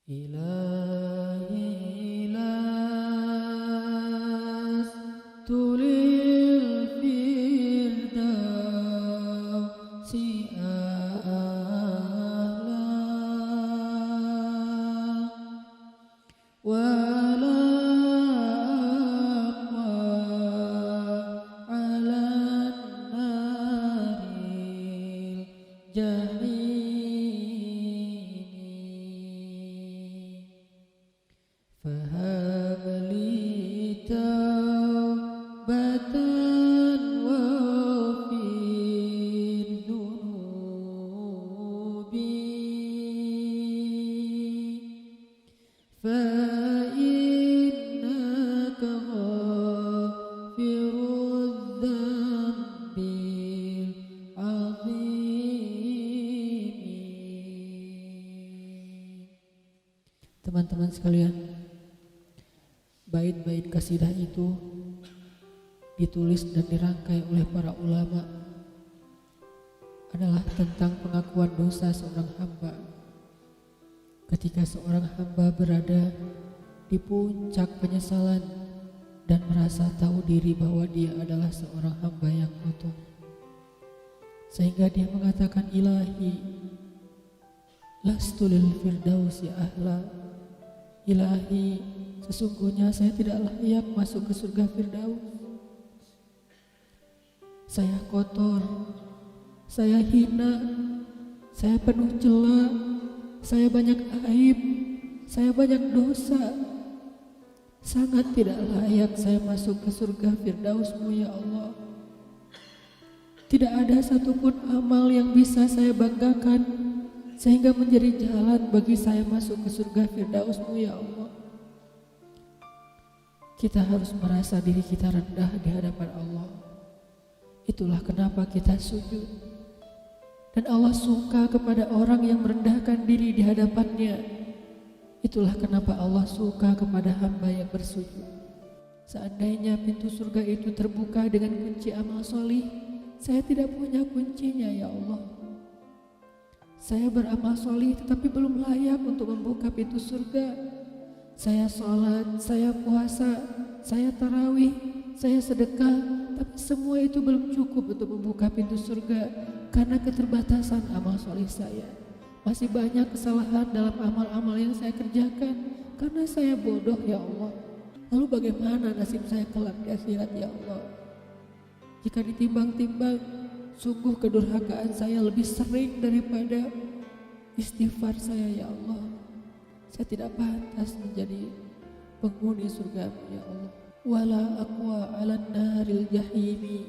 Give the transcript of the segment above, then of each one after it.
إلهي لست للفردوس أعلى ولا أقوى على النار الجحيم فهب لي توبة واغفر ذنوبي فإنك غافر الذنب العظيم. Teman-teman sekalian, bait-bait kasidah itu ditulis dan dirangkai oleh para ulama adalah tentang pengakuan dosa seorang hamba. Ketika seorang hamba berada di puncak penyesalan dan merasa tahu diri bahwa dia adalah seorang hamba yang kotor, sehingga dia mengatakan, Ilahi lastu lil firdausi ahla. Ilahi, sesungguhnya saya tidak layak masuk ke surga Firdaus. Saya kotor, saya hina, saya penuh cela, saya banyak aib, saya banyak dosa. Sangat tidak layak saya masuk ke surga Firdaus-Mu ya Allah. Tidak ada satupun amal yang bisa saya banggakan sehingga menjadi jalan bagi saya masuk ke surga Firdaus-Mu ya Allah. Kita harus merasa diri kita rendah di hadapan Allah. Itulah kenapa kita sujud. Dan Allah suka kepada orang yang merendahkan diri di hadapannya. Itulah kenapa Allah suka kepada hamba yang bersujud. Seandainya pintu surga itu terbuka dengan kunci amal solih, saya tidak punya kuncinya ya Allah. Saya beramal solih tetapi belum layak untuk membuka pintu surga. Saya sholat, saya puasa, saya tarawih, saya sedekah, tapi semua itu belum cukup untuk membuka pintu surga karena keterbatasan amal solih saya. Masih banyak kesalahan dalam amal-amal yang saya kerjakan karena saya bodoh ya Allah. Lalu bagaimana nasib saya kelak di akhirat ya Allah? Jika ditimbang-timbang, sungguh kedurhakaan saya lebih sering daripada istighfar saya ya Allah. Saya tidak pantas menjadi penghuni surga ya Allah. Wala aqwa 'alan naril jahimi.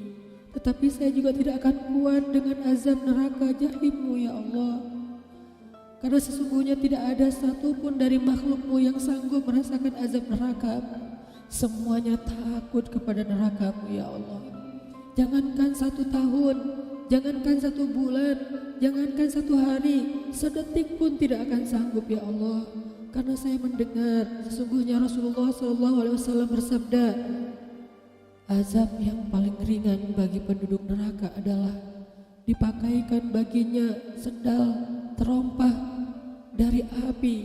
Tetapi saya juga tidak akan kuat dengan azab neraka jahim-Mu ya Allah. Karena sesungguhnya tidak ada satupun dari makhluk-Mu yang sanggup merasakan azab neraka. Semuanya takut kepada neraka-Mu ya Allah. Jangankan 1 tahun, jangankan 1 bulan, jangankan 1 hari, sedetik pun tidak akan sanggup ya Allah. Karena saya mendengar sesungguhnya Rasulullah SAW bersabda, azab yang paling ringan bagi penduduk neraka adalah dipakaikan baginya sendal terompah dari api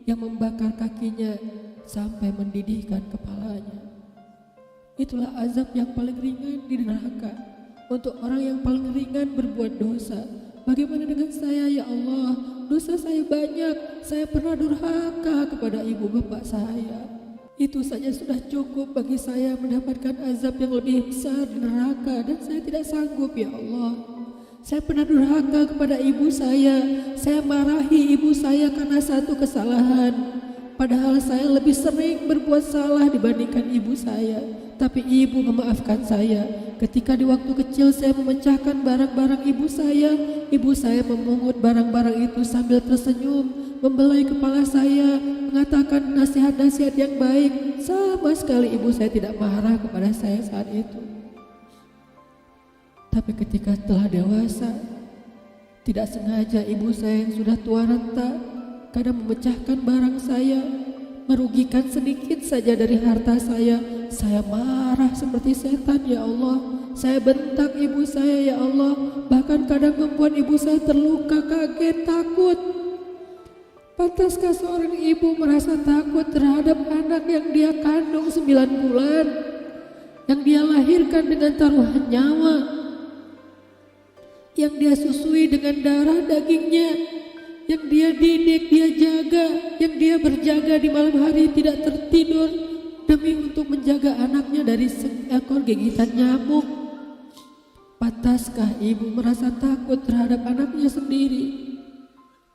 yang membakar kakinya sampai mendidihkan kepalanya. Itulah azab yang paling ringan di neraka untuk orang yang paling ringan berbuat dosa. Bagaimana dengan saya ya Allah? Dosa saya banyak, saya pernah durhaka kepada ibu bapak saya. Itu saja sudah cukup bagi saya mendapatkan azab yang lebih besar di neraka dan saya tidak sanggup ya Allah. Saya pernah durhaka kepada ibu saya marahi ibu saya karena satu kesalahan. Padahal saya lebih sering berbuat salah dibandingkan ibu saya. Tapi ibu memaafkan saya. Ketika di waktu kecil saya memecahkan barang-barang ibu saya memungut barang-barang itu sambil tersenyum, membelai kepala saya, mengatakan nasihat-nasihat yang baik. Sama sekali ibu saya tidak marah kepada saya saat itu. Tapi ketika telah dewasa, tidak sengaja ibu saya yang sudah tua renta kadang memecahkan barang saya, merugikan sedikit saja dari harta saya marah seperti setan ya Allah. Saya bentak ibu saya ya Allah, bahkan kadang membuat ibu saya terluka, kaget, takut. Pantaskah seorang ibu merasa takut terhadap anak yang dia kandung 9 bulan, yang dia lahirkan dengan taruhan nyawa, yang dia susui dengan darah dagingnya, yang dia didik, dia jaga, yang dia berjaga di malam hari tidak tertidur demi untuk menjaga anaknya dari seekor gigitan nyamuk? Pantaskah ibu merasa takut terhadap anaknya sendiri?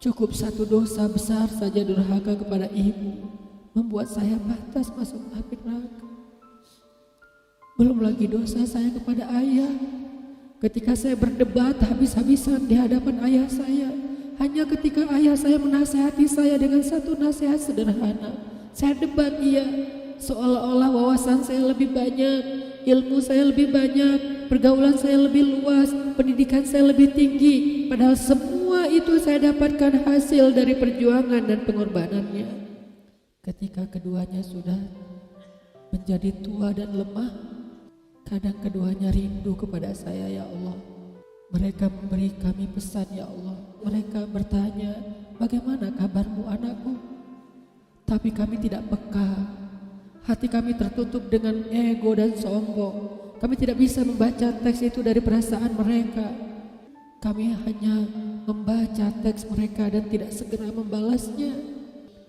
Cukup satu dosa besar saja durhaka kepada ibu membuat saya pantas masuk api neraka. Belum lagi dosa saya kepada ayah. Ketika saya berdebat habis-habisan di hadapan ayah saya, hanya ketika ayah saya menasihati saya dengan satu nasihat sederhana, saya debat ia, seolah-olah wawasan saya lebih banyak, ilmu saya lebih banyak, pergaulan saya lebih luas, pendidikan saya lebih tinggi. Padahal semua itu saya dapatkan hasil dari perjuangan dan pengorbanannya. Ketika keduanya sudah menjadi tua dan lemah, kadang keduanya rindu kepada saya, ya Allah. Mereka memberi kami pesan, ya Allah. Mereka bertanya, bagaimana kabarmu anakku? Tapi kami tidak peka. Hati kami tertutup dengan ego dan sombong. Kami tidak bisa membaca teks itu dari perasaan mereka. Kami hanya membaca teks mereka dan tidak segera membalasnya.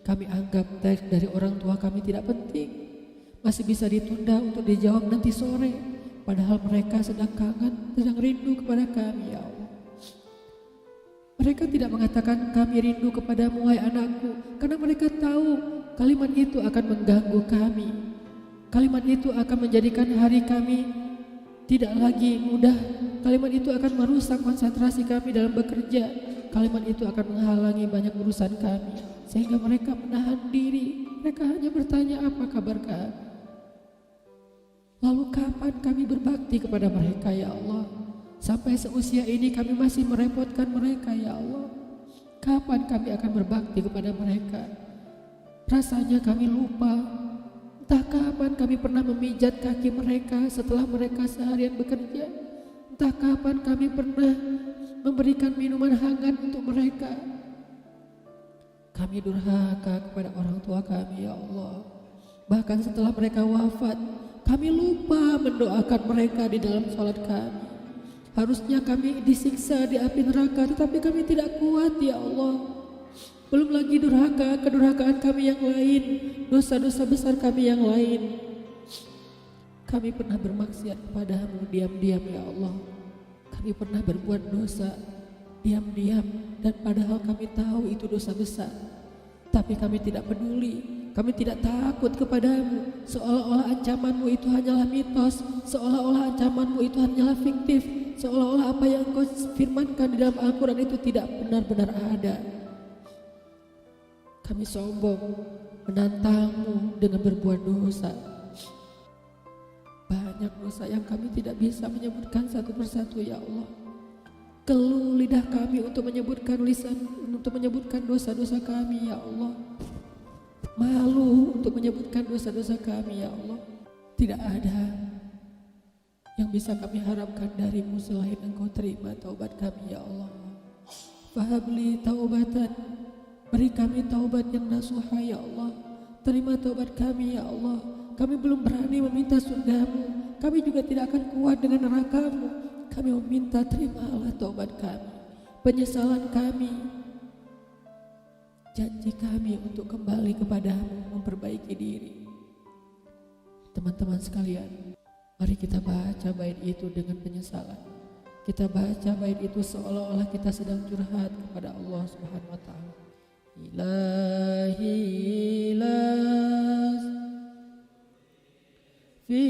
Kami anggap teks dari orang tua kami tidak penting, masih bisa ditunda untuk dijawab nanti sore. Padahal mereka sedang kangen, sedang rindu kepada kami, ya Allah. Mereka tidak mengatakan kami rindu kepadamu wahai anakku, karena mereka tahu kalimat itu akan mengganggu kami. Kalimat itu akan menjadikan hari kami tidak lagi mudah. Kalimat itu akan merusak konsentrasi kami dalam bekerja. Kalimat itu akan menghalangi banyak urusan kami, sehingga mereka menahan diri. Mereka hanya bertanya, apa kabar kami? Lalu kapan kami berbakti kepada mereka, ya Allah? Sampai seusia ini kami masih merepotkan mereka, ya Allah. Kapan kami akan berbakti kepada mereka? Rasanya kami lupa. Entah kapan kami pernah memijat kaki mereka setelah mereka seharian bekerja. Entah kapan kami pernah memberikan minuman hangat untuk mereka. Kami durhaka kepada orang tua kami, ya Allah. Bahkan setelah mereka wafat, kami lupa mendoakan mereka di dalam sholat kami. Harusnya kami disiksa di api neraka, tetapi kami tidak kuat, ya Allah. Belum lagi durhaka, kedurhakaan kami yang lain, dosa-dosa besar kami yang lain. Kami pernah bermaksiat kepadamu diam-diam, ya Allah. Kami pernah berbuat dosa diam-diam, dan padahal kami tahu itu dosa besar. Tapi kami tidak peduli, kami tidak takut kepadamu. Seolah-olah ancamanmu itu hanyalah mitos, seolah-olah ancamanmu itu hanyalah fiktif, seolah-olah apa yang kau firmankan di dalam Al-Quran itu tidak benar-benar ada. Kami sombong menantangmu dengan berbuat dosa. Banyak dosa yang kami tidak bisa menyebutkan satu persatu, ya Allah. Keluh lidah kami untuk menyebutkan dosa-dosa kami, ya Allah. Malu untuk menyebutkan dosa-dosa kami, ya Allah. Tidak ada yang bisa kami harapkan darimu selain Engkau terima taubat kami, ya Allah. Fahabli taubatan, beri kami taubat yang nasuha, ya Allah. Terima taubat kami, ya Allah. Kami belum berani meminta surgamu, kami juga tidak akan kuat dengan nerakamu. Kami meminta, terimalah taubat kami, penyesalan kami, janji kami untuk kembali kepadamu, memperbaiki diri. Teman-teman sekalian, mari kita baca bait itu dengan penyesalan. Kita baca bait itu seolah-olah kita sedang curhat kepada Allah Subhanahu wa Ta'ala. Ilahi las fi